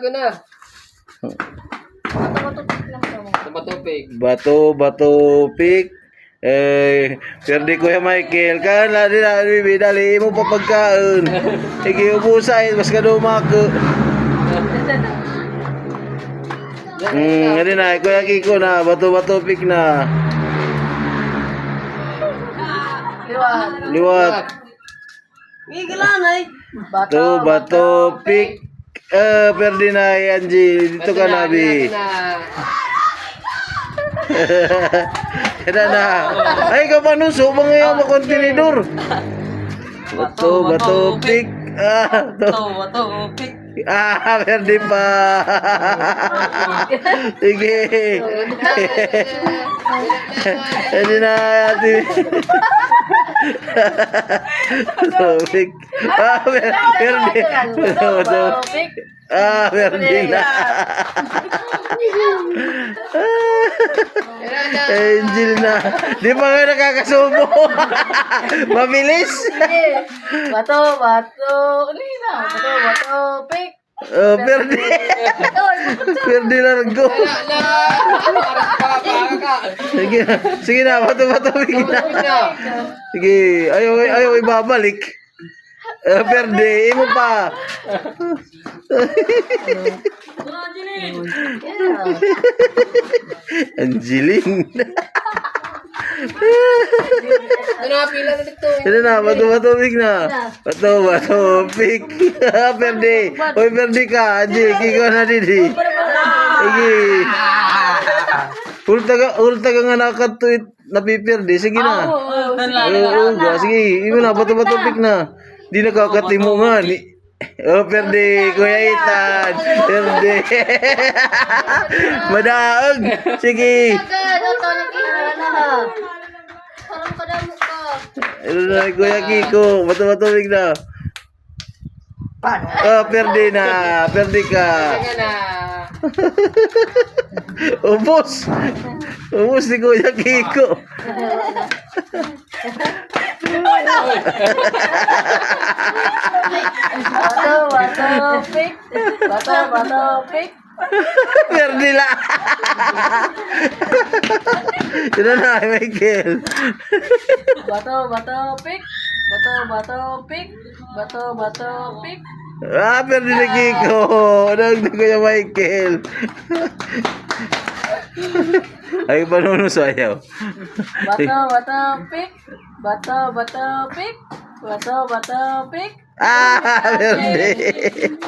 Guna. Bato pik. Perdi Kuya Michael kan ladi bidali mo pa pagkaon. Sige ubusay mas kaduma ko. Ngadi na Kuya Kiko na bato pik na. Liwat. Bato pik. Perdi na Anji dito ka nabi. Kada na. Ay ka pa nun so mga yung kontinidor. Bato pik. Bato pik. Perdi pa. Sige. Hindi na ati. Pik. Perdi. Bato pik. Perdi na. Angel na. Di pa nga nakakasubo. Mabilis. Bato. Pik. Perdi. Perdi largo. Sige na, bato pik na. Sige, ayaw ibabalik. Perdi, imo pa. Angeline. Ano na, bato pik na. Bato pik. Perdi. Oy, perdi ka. Angie, kiko na didi. Sige. Ulta ka nga nakatuit napipirdi. Sige na. Sige, imo na, bato pik na. Di nakakatimo nga. Perdi, Kuya Ethan. Perdi. Madaog. Sige. Ano na, Kuya Kiko. Bato pik na. Perdi na. Perdi ka. Ubos ni Kuya Kiko. Bato pik. Perdi la. Ito na, Michael. Bato pik. Perdi na Kiko. Nagdag ko yung Michael. Ay, paano sayaw? Bato pik. Perdi. Perdi.